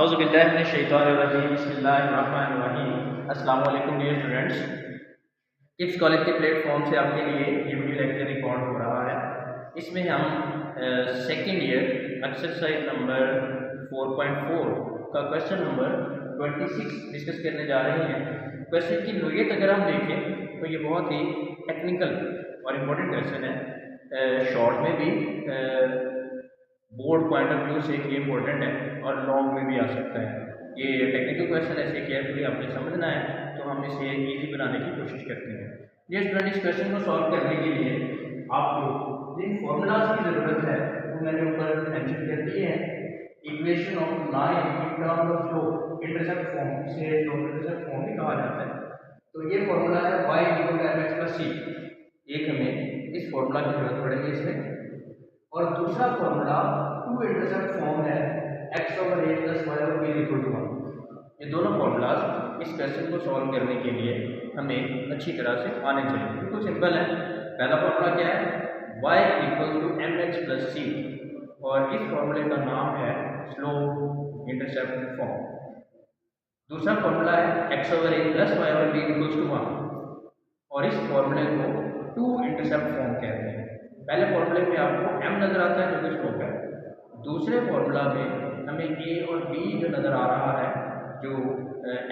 औज़ुबिल्लाहिमिनश्शैतानिर्रजीम बिस्मिल्लाहिर्रहमानिर्रहीम। अस्सलाम वालेकुम डियर स्टूडेंट्स। किड्स कॉलेज के प्लेटफॉर्म से आपके लिए ये वीडियो लेक्चर रिकॉर्ड हो रहा है। इसमें हम सेकेंड ईयर एक्सरसाइज नंबर 4.4 का क्वेश्चन नंबर 26 डिस्कस करने जा रहे हैं। क्वेश्चन की नोयत अगर हम देखें तो ये बहुत ही टेक्निकल और इम्पोर्टेंट क्वेश्चन है। शॉर्ट में भी बोर्ड पॉइंट ऑफ व्यू से ये इम्पोर्टेंट है और लॉन्ग में भी आ सकता है। ये टेक्निकल क्वेश्चन ऐसे केयरफुली आपने समझना है, तो हम इसे इजी बनाने की कोशिश करते हैं। ये स्टूडेंट, इस क्वेश्चन को सॉल्व करने के लिए आपको जिन फॉर्मूलाज की ज़रूरत है वो मैंने ऊपर मेंशन कर दिए हैं। Equation of line in terms of slope intercept form, इसे स्लोप इंटरसेप्ट फॉर्म भी कहा जाता है। तो ये फॉर्मूला है y equal to mx plus c। एक हमें इस फॉर्मूला की जरूरत पड़ेगी इसमें। और दूसरा फॉर्मूला टू इंटरसेप्ट फॉर्म है x over a plus y over b equal to 1। ये दोनों फॉर्मूलाज इस क्वेश्चन को सॉल्व करने के लिए हमें अच्छी तरह से आने चाहिए। बिल्कुल सिंपल है। पहला फॉर्मूला क्या है? y equal to mx plus c, और इस फॉर्मूले का नाम है स्लोप इंटरसेप्ट फॉर्म। दूसरा फॉर्मूला है x over a plus y over b equal to 1, और इस फॉर्मूले को टू इंटरसेप्ट फॉर्म कहते हैं। पहले फॉर्मूले में आपको m नजर आता है जो कि स्लोप है। दूसरे फॉर्मूला में हमें a और b जो नजर आ रहा है, जो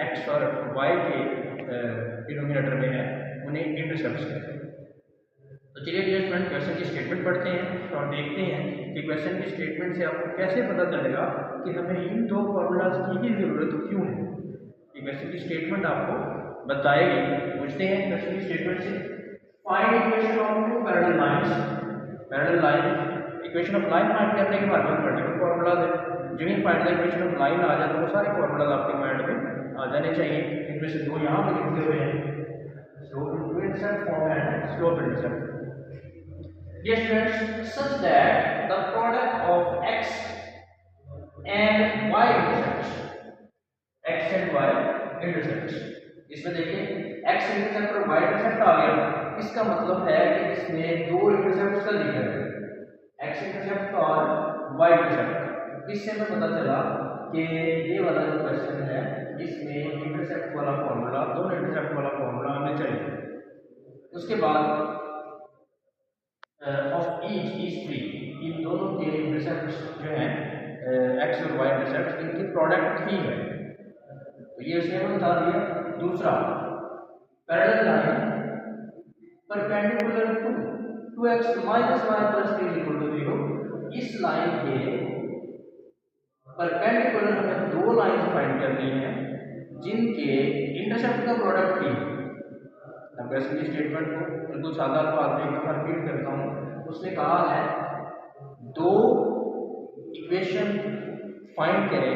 x और y के डिनोमिनेटर में है, उन्हें इंटरसेप्ट कहते हैं। तो चलिए डियर स्टूडेंट, क्वेश्चन की स्टेटमेंट पढ़ते हैं और देखते हैं कि क्वेश्चन की स्टेटमेंट से आपको कैसे पता चलेगा कि हमें इन दो फॉर्मूलाज की ही जरूरत क्यों है। ये क्वेश्चन की स्टेटमेंट आपको बताएगी। पूछते हैं क्वेश्चन की स्टेटमेंट से, find equation of two parallel lines. Parallel line, equation of line find करने के बाद में पर्टिकुलर फार्मूला है, जो ही find the equation of line आ जाए तो वो सारे फार्मूलाज आपके माइंड में आ जाने चाहिए। इनमें से दो यहाँ पे लिखे हुए हैं, स्लोप इंटरसेप्ट फॉर्म है slope intercept. Dear students, such that the product of x and y intersects, x and y intersects। इसमें देखिए x इंटरसेप्ट और y इंटरसेप्ट आ गया। इसका मतलब है कि इसमें दो इंटरसेप्ट्स का जिक्र है, x इंटरसेप्ट और y इंटरसेप्ट। इससे हमें पता चला कि ये वाला जो क्वेश्चन है इसमें इंटरसेप्ट वाला फॉर्मूला, दोनों इंटरसेप्ट वाला फॉर्मूला हमें चाहिए। उसके बाद ऑफ ईच थ्री, इन दोनों के इंटरसेप्ट्स जो हैं एक्स और वाई इंटरसेप्ट्स, इनकी प्रोडक्ट ही है। तो ये उसने हमें बता दिया। दूसरा, parallel line perpendicular to x minus y plus 3 equal to 0। इस लाइन के परपेंडिकुलर हमें दो लाइन फाइंड करनी है जिनके इंटरसेप्ट का प्रोडक्ट ही है। क्वेश्चन की स्टेटमेंट को बिल्कुल सादा अल्फाज में एक दफा रिपीट करता हूँ। उसने कहा है दो इक्वेशन फाइंड करें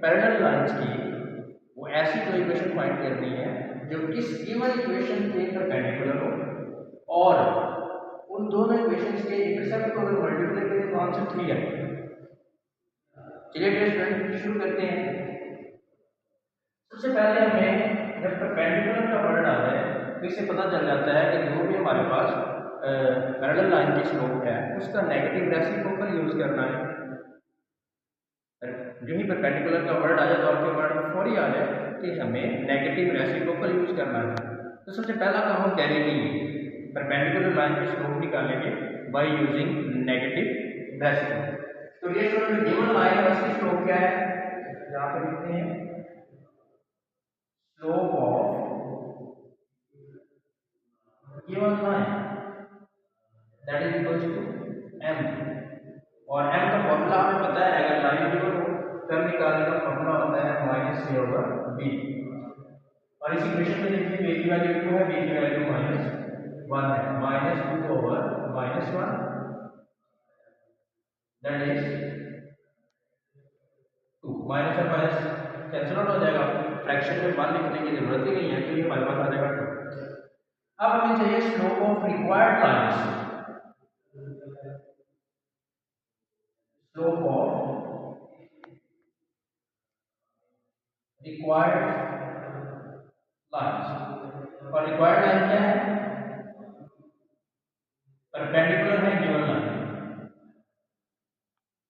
पैरेलल लाइंस की। वो ऐसी दो इक्वेशन फाइंड करनी है जो इस गिवन इक्वेशन के परपेंडिकुलर हो, और उन दोनों इक्वेशंस के इंटरसेप्ट को अगर मल्टीप्लाई करें तो आंसर 3 आएगा। चलिए स्टूडेंट शुरू करते हैं। सबसे पहले हमें जब परपेंडिकुलर का वर्ड आता है तो इससे पता चल जाता है कि जो भी हमारे पास पैरेलल लाइन की स्लोप है उसका नेगेटिव रेसिप्रोकल यूज करना है। जो ही परपेंडिकुलर का वर्ड आ जाए तो आपके वर्ड में फौरी आ जाए कि हमें नेगेटिव रेसिप्रोकल यूज करना है। तो सबसे पहला काम हम करेंगे, परपेंडिकुलर लाइन की स्लोप निकालेंगे बाय यूजिंग नेगेटिव रेसिप्रोकल। तो ये जो गिवन लाइन है उसकी स्लोप क्या है, यहाँ पे लिखते हैं slope of given line that is equals to m, और m का फॉर्मूला हमें पता है। अगर लाइन गिवन हो तब निकालने का फॉर्मूला होता है माइनस a ओवर b। और इस इक्वेशन में देखिए a की वैल्यू 2 है, b की वैल्यू -1 है। Minus 2 over -1 that is 2। Minus और माइनस कैंसिल आउट हो जाएगा, फ्रैक्शन में 1 लिखने की जरूरत ही नहीं है, तो ये हमारे पास आ जाएगा 2। अब हमें चाहिए slope of required lines. Slope of required lines, और रिक्वायर्ड लाइन क्या है? परपेंडिकुलर है given line.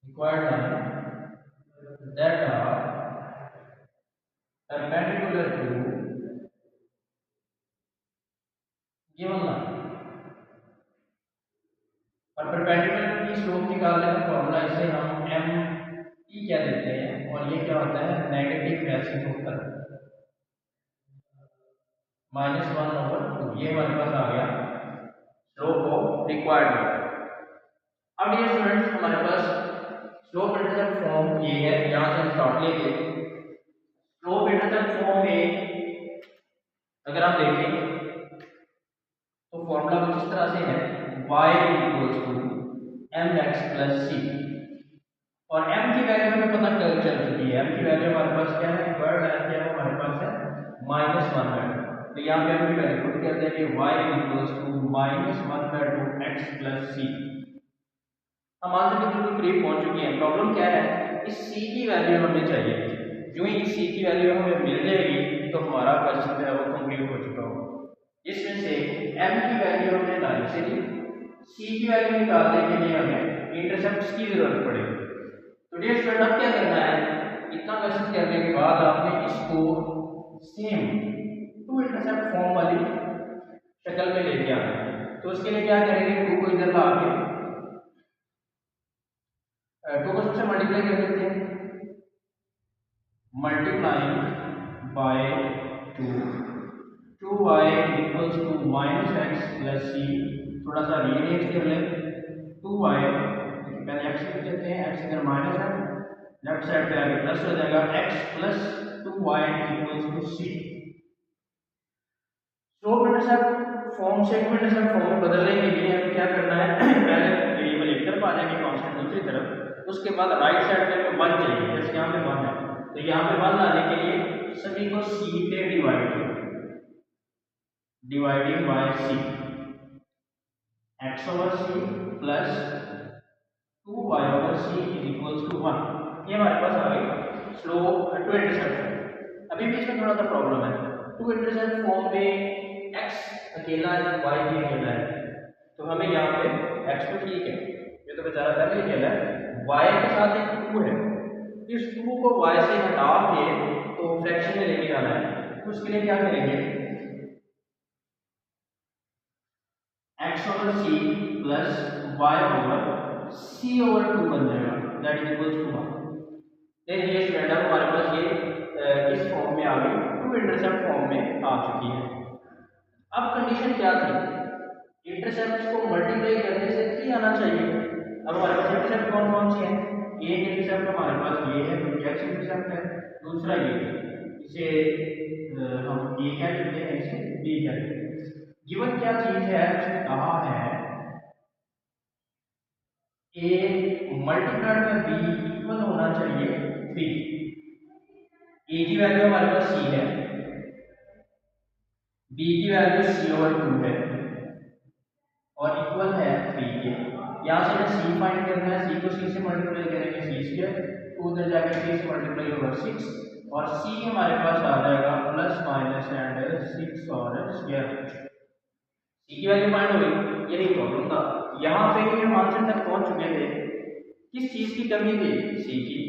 Required line that are perpendicular to given line. और परपेंडिकुलर की स्लोप निकालने का फॉर्मूला इसे हम एम ई क्या देते हैं, और ये क्या होता है नेगेटिव रेसिप्रोकल -1/2। ये हमारे पास आ गया स्लोप ऑफ रिक्वायर्ड। अब ये स्टूडेंट्स हमारे पास स्लोप इंटरसेप्ट फॉर्म ये है, यहाँ से हम स्टार्ट लेंगे। स्लोप इंटरसेप्ट फॉर्म में अगर आप देखें तो फॉर्मूला कुछ इस तरह से है y = mx + c। और m की वैल्यू हमें पता चल चुकी है। m की वैल्यू हमारे पास क्या है, वर्ड है क्या है हमारे पास है -1/2। तो यहाँ पे हम की वैल्यू पुट कर देंगे y = -1/2 x + c। हम आंसर के बिल्कुल करीब पहुंच चुके हैं। प्रॉब्लम क्या है, इस c की वैल्यू हमें चाहिए। जो ही c की वैल्यू हमें मिल जाएगी तो हमारा क्वेश्चन जो है वो कंप्लीट हो चुका होगा। इसमें से m की वैल्यू हमने 9 से ली, c की वैल्यू निकालने के लिए हमें इंटरसेप्ट्स की जरूरत पड़ेगी। तो डियर स्टूडेंट अब क्या करना है, इतना क्वेश्चन करने के बाद आपने इसको सेम टू इंटरसेप्ट फॉर्म वाली शक्ल में लेके आना है। तो उसके लिए क्या करेंगे, 2 को इधर ला के 2 को सबसे मल्टीप्लाई कर देते हैं, multiplying by 2y = -x + c। थोड़ा सा रीअरेंज कर लें, 2y पहले x लिख देते हैं, x इधर माइनस है, लेफ्ट साइड पे आगे प्लस हो जाएगा, x + 2y = c। Slope intercept form से इंटरसेप्ट फॉर्म में बदलने के लिए हमें क्या करना है, पहले वेरिएबल एक तरफ आ जाएंगे, कांस्टेंट दूसरी तरफ। उसके बाद राइट साइड पे 1 चाहिए, जैसे यहाँ पे 1 है, तो यहाँ पे 1 लाने के लिए सभी को c पे डिवाइड करें, dividing by c, x/c plus 2y/c = 1। ये हमारे पास आ गई स्लोप टू इंटरसेप्ट। अभी भी इसमें थोड़ा सा प्रॉब्लम है, टू इंटरसेप्ट फॉर्म में x अकेला है, y भी अकेला है। तो हमें यहाँ पे x तो ठीक है, ये तो बेचारा पहले ही अकेला है, y के साथ एक 2 है, इस 2 को y से हटा के तो फ्रैक्शन में लेके आना है। तो उसके लिए क्या करेंगे, x/c प्लस y/c/2 बन जाएगा, दैट इज इक्वल टू 1। देखिए स्टूडेंट अब हमारे पास ये इस फॉर्म में आ गई, टू इंटरसेप्ट फॉर्म में आ चुकी है। अब कंडीशन क्या थी, इंटरसेप्ट्स को मल्टीप्लाई करने से 3 आना चाहिए। अब हमारे पास इंटरसेप्ट कौन कौन से हैं, एक इंटरसेप्ट हमारे पास ये है, x इंटरसेप्ट है, दूसरा ये है, इसे हम a क्या लिखते हैं, इसे b क्या लिखते हैं। गिवन क्या चीज है, उसने कहा है a मल्टीप्लाइड में b इक्वल होना चाहिए 3। a की वैल्यू हमारे पास c है, b की वैल्यू c/2 है और इक्वल है 3 के। यहाँ से हमें c फाइंड करना है, c को c से मल्टीप्लाई करेंगे c², 2 उधर जाकर 3 से मल्टीप्लाई होगा 6, और c हमारे पास आ जाएगा +- 6 और स्क्वायर। c की वैल्यू फाइंड हो गई, ये नहीं प्रॉब्लम था। यहाँ पे ही हम आंसर तक पहुंच चुके थे, किस चीज की कमी थी, c की।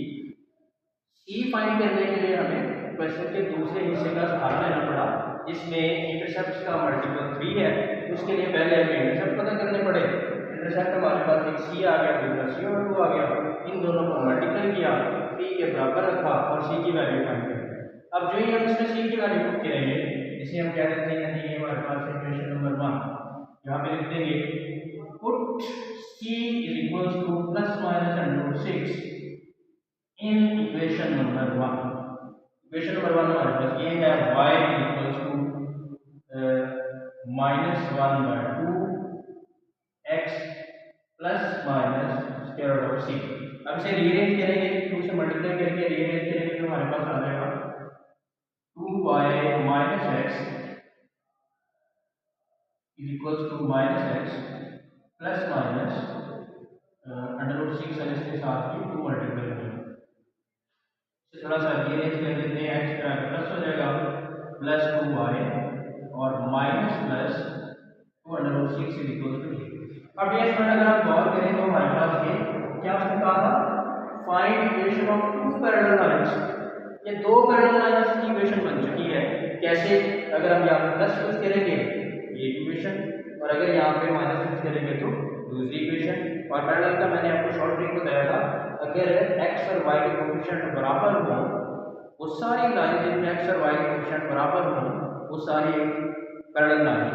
c फाइंड करने के लिए हमें क्वेश्चन के दूसरे हिस्से का सहारा लेना पड़ा, जिसमें इंटरसेप्ट का मल्टीपल 3 है। उसके लिए पहले हमें इंटरसेप्ट पता करने पड़े। इंटरसेप्ट हमारे पास एक c आ गया, दूसरा c/2 आ गया, इन दोनों को मल्टीप्लाई किया, 3 के बराबर रखा और c की वैल्यू फाइंड कर। अब जो ही हम इसमें c की वैल्यू पुट करेंगे, इसे हम क्या देते हैं, ये हमारे पास इक्वेशन नंबर 1, यहाँ पे लिख देंगे put c = ±√6 in equation number 1। Equation number 1 हमारे पास ये है, y = -1/2 x ±√c। अब इसे रीअरेंज करेंगे, 2 से मल्टीप्लाई करके रीअरेंज करेंगे तो हमारे पास आ जाएगा 2y - x ±√6 और इसके साथ ही 2 मल्टीप्लाई करेंगे। थोड़ा सा रीअरेंज कर देते हैं, x का प्लस हो जाएगा +2y और -2√6 = 3। अब ये स्टूडेंट अगर आप गौर करें तो हमारे पास ये क्या उसने कहा था, find equation of 2 parallel lines. ये 2 पैरेलल लाइंस की इक्वेशन बन चुकी है। प्लस यूज करेंगे ये इक्वेशन, और अगर यहाँ पे माइनस यूज करेंगे तो दूसरी इक्वेशन। और पैरेलल का मैंने आपको शॉर्ट ट्रिक बताया था, अगर x और y के कोएफिशिएंट बराबर हों, वो सारी लाइन जिनमें x और y के कोएफिशिएंट बराबर हों वो सारी पैरेलल लाइन।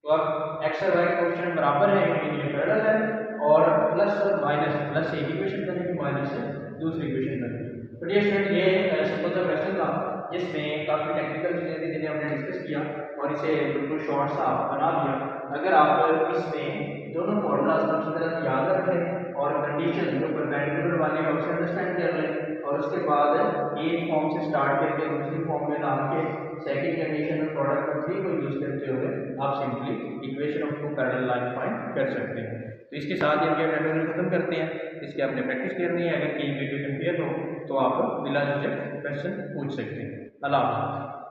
तो अब x और y के कोएफिशिएंट बराबर है यानी ये पैरेलल है, और प्लस और माइनस, प्लस से एक इक्वेशन बनेगी, माइनस से दूसरी इक्वेशन बनेगी। तो डियर स्टूडेंट ये सिंपल सा क्वेश्चन था जिसमें काफ़ी टेक्निकल चीज़ें थी जिन्हें हमने डिस्कस किया और इसे बिल्कुल शॉर्ट सा बना दिया। अगर आप इसमें दोनों फॉर्मूलाज को अच्छी तरह से याद रखें और कंडीशन जो परपेंडिकुलर वाली है उसे अंडरस्टैंड कर लें, और उसके बाद एक फॉर्म से स्टार्ट करके दूसरी फॉर्म में ला के सेकंड कंडीशन में प्रोडक्ट ऑफ थ्री को यूज करते हुए आप simply equation of two parallel line find कर सकते हैं। तो इसके साथ ही हम ये ट्यूटोरियल खत्म करते हैं। इसकी आपने प्रैक्टिस करनी है, अगर कहीं भी क्वेश्चन फेल हो तो आप बिला झिझक क्वेश्चन पूछ सकते हैं। अल्लाह हाफ़िज़।